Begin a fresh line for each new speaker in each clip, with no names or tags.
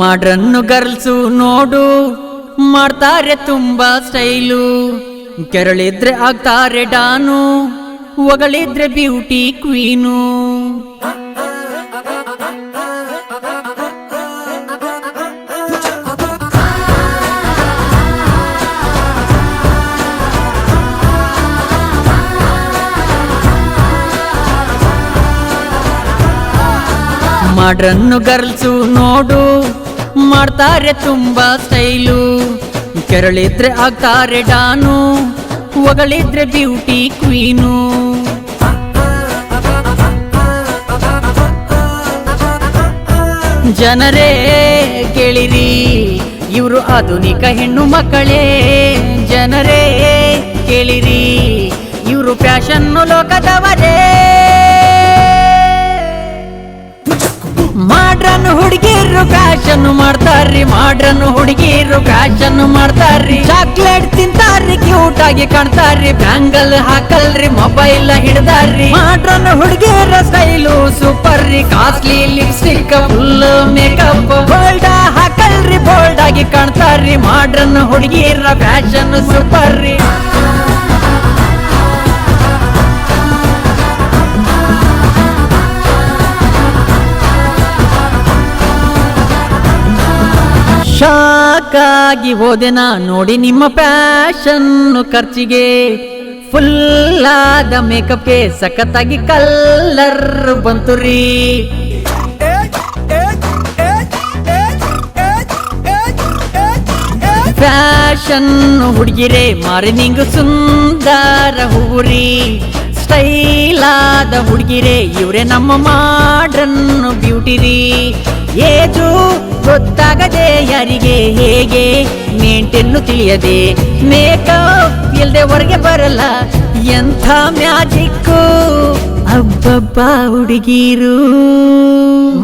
ಮಾಡ್ರನ್ನು girls ನೋಡು ಮಾಡ್ತಾರೆ ತುಂಬಾ ಸ್ಟೈಲು, ಕೆರಳಿದ್ರೆ ಆಗ್ತಾರೆ ಡಾನು, ಹೊಗಳಿದ್ರೆ ಬ್ಯೂಟಿ ಕ್ವೀನು. ಮಾಡ್ರನ್ನು ಗರ್ಲ್ಸು ನೋಡು ಮಾಡ್ತಾರೆ ತುಂಬಾ ಸ್ಟೈಲು, ಕೆರಳಿದ್ರೆ ಆಗ್ತಾರೆ ಡಾನು, ಹೊಗಳಿದ್ರೆ ಬ್ಯೂಟಿ ಕ್ವೀನು. ಜನರೇ ಕೇಳಿರಿ ಇವರು ಆಧುನಿಕ ಹೆಣ್ಣು ಮಕ್ಕಳೇ, ಜನರೇ ಕೇಳಿರಿ ಇವರು ಫ್ಯಾಷನ್ನು ಲೋಕದವರೇ. ಮಾಡ್ರನ್ ಹುಡುಗಿರು ಫ್ಯಾಷನ್ ಮಾಡ್ತಾರ್ರಿ, ಮಾಡ್ರನ್ ಹುಡುಗಿರು ಫ್ಯಾಷನ್ ಮಾಡ್ತಾರ್ರಿ. ಚಾಕ್ಲೇಟ್ ತಿಂತಾರ್ರಿ, ಕ್ಯೂಟ್ ಆಗಿ ಕಾಣ್ತಾರ್ರಿ, ಬ್ಯಾಂಗಲ್ ಹಾಕಲ್ರಿ, ಮೊಬೈಲ್ ಹಿಡ್ದಾರ್ರಿ. ಮಾಡ್ರನ್ ಹುಡುಗಿರ ಸ್ಟೈಲು ಸೂಪರ್ ರೀ, costly lipstick full makeup, gold ಹಾಕಲ್ರಿ, ಬೋಲ್ಡ್ ಆಗಿ ಕಾಣ್ತಾರ್ರಿ. ಮಾಡ್ರನ್ ಹುಡುಗಿರ ಫ್ಯಾಷನ್ ಸೂಪರ್ ರೀ. ಶಾಕಾಗಿ ಹೋದೆ ನಾ ನೋಡಿ ನಿಮ್ಮ ಫ್ಯಾಷನ್ ಖರ್ಚಿಗೆ, ಫುಲ್ ಆದ ಮೇಕಪ್ಗೆ ಸಖತ್ತಾಗಿ ಕಲ್ಲರ್ ಬಂತು ರೀ. ಫ್ಯಾಷನ್ ಹುಡುಗಿರೆ ಮಾರ್ನಿಂಗ್ ಸುಂದರ ಹೂರಿ, ಸ್ಟೈಲ್ ಆದ ಹುಡುಗಿರೆ ಇವರೇ ನಮ್ಮ ಮಾಡ್ರನ್ ಬ್ಯೂಟಿ ರೀ. ಏಜು ಗೊತ್ತಾಗದೆ ಯಾರಿಗೆ ಹೇಗೆ ಮೇಂಟೆನ್ನು ತಿಳಿಯದೆ, ಮೇಕಪ್ ಇಲ್ದೆ ಹೊರಗೆ ಬರಲ್ಲ ಎಂಥ ಮ್ಯಾಜಿಕ್ಕು ಅಬ್ಬಬ್ಬ ಹುಡುಗೀರು.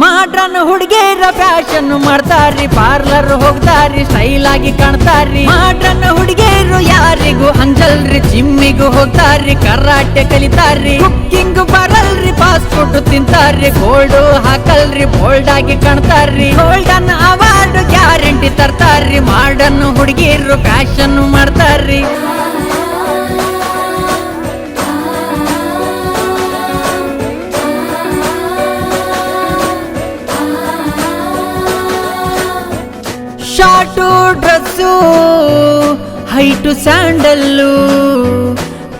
ಮಾಡ್ರನ್ ಹುಡುಗಿಯರ ಫ್ಯಾಷನ್ ಮಾಡ್ತಾರ್ರಿ, ಪಾರ್ಲರ್ ಹೋಗ್ತಾರ್ರಿ, ಸ್ಟೈಲ್ ಆಗಿ ಕಾಣ್ತಾರ್ರಿ. ಮಾಡ್ರನ್ ಹುಡುಗಿಯರು ಯಾರಿಗೂ ಅಂಜಲ್ರಿ, ಜಿಮ್ಮಿಗೂ ಹೋಗ್ತಾರ್ರಿ, ಕರಾಟೆ ಕಲಿತಾರ್ರಿ. ಕುಕ್ಕಿಂಗ್ ಬರಲ್ರಿ, ಫಾಸ್ಟ್ ಫುಡ್ ತಿಂತಾರ್ರಿ, ಗೋಲ್ಡ್ ಹಾಕಲ್ರಿ, ಬೋಲ್ಡ್ ಆಗಿ ಕಾಣ್ತಾರ್ರಿ. ಗೋಲ್ಡನ್ ಅವಾರ್ಡ್ ಗ್ಯಾರಂಟಿ ತರ್ತಾರ್ರಿ, ಮಾಡ್ರನ್ ಹುಡುಗಿಯರು ಫ್ಯಾಷನ್ ಮಾಡ್ತಾರ್ರಿ. ಶಾರ್ಟು ಡ್ರೆಸ್ಸು, ಹೈಟು ಸ್ಯಾಂಡಲ್ಲು,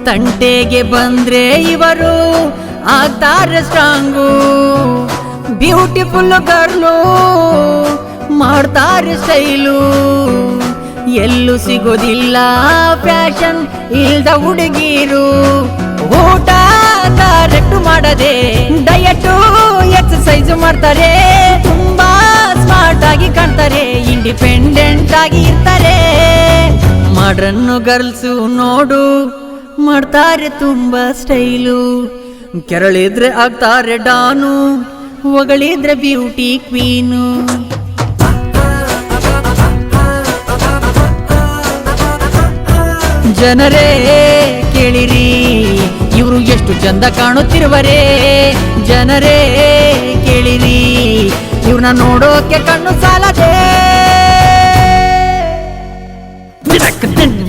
ತಂಟೆಗೆ ಬಂದ್ರೆ ಇವರು ಆಗ್ತಾರೆ ಸ್ಟ್ರಾಂಗು. ಬ್ಯೂಟಿಫುಲ್ ಗರ್ಲು ಮಾಡ್ತಾರೆ ಸ್ಟೈಲು, ಎಲ್ಲೂ ಸಿಗೋದಿಲ್ಲ ಫ್ಯಾಷನ್ ಇಲ್ದ ಹುಡುಗೀರು. ಊಟ ಕರೆಕ್ಟ್ ಮಾಡದೆ ಡಯಟು ಎಕ್ಸಸೈಸ್ ಮಾಡ್ತಾರೆ, ತುಂಬಾ ಸ್ಮಾರ್ಟ್ ಆಗಿ ಕಾಣ್ತಾರೆ, ಇಂಡಿಪೆಂಡೆಂಟ್ ಆಗಿ ಇರ್ತಾರೆ. ಮಾಡ್ರನ್ನು ಗರ್ಲ್ಸು ನೋಡು ಮಾಡ್ತಾರೆ ತುಂಬಾ ಸ್ಟೈಲು, ಕೆರಳಿದ್ರೆ ಆಗ್ತಾರೆ ಡಾನು, ಹೊಗಳಿದ್ರೆ ಬ್ಯೂಟಿ ಕ್ವೀನು. ಜನರೇ ಕೇಳಿರಿ ಇವರು ಎಷ್ಟು ಚಂದ ಕಾಣುತ್ತಿರುವರೇ, ಜನರೇ ಕೇಳಿರಿ ಇವ್ರನ್ನ ನೋಡೋಕೆ ಕಣ್ಣು ಸಾಲದೆ.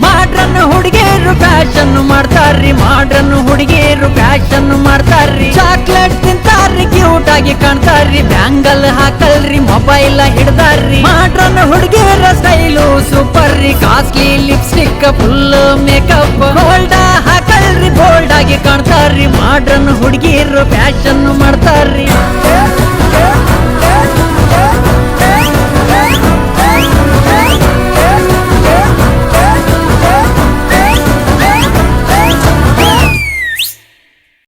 ಮಾಡ್ರನ್ ಹುಡುಗಿಯರು ಫ್ಯಾಷನ್ ಮಾಡ್ತಾರ್ರಿ, ಮಾಡ್ರನ್ ಹುಡುಗಿಯರು ಫ್ಯಾಷನ್ ಮಾಡ್ತಾರ್ರಿ. ಚಾಕ್ಲೇಟ್ ತಿಂತಾರ್ರಿ, ಕ್ಯೂಟ್ ಆಗಿ ಕಾಣ್ತಾರ್ರಿ, ಬ್ಯಾಂಗಲ್ ಹಾಕಲ್ರಿ, ಮೊಬೈಲ್ ಹಿಡ್ದಾರ್ರಿ. ಮಾಡ್ರನ್ ಹುಡುಗಿಯರ ಸ್ಟೈಲು ಸೂಪರ್ ರೀ, costly lipstick full makeup, gold ಹಾಕಲ್ರಿ, ಬೋಲ್ಡ್ ಆಗಿ ಕಾಣ್ತಾರ್ರಿ. ಮಾಡ್ರನ್ ಹುಡುಗಿಯರು ಫ್ಯಾಷನ್ ಮಾಡ್ತಾರ್ರಿ.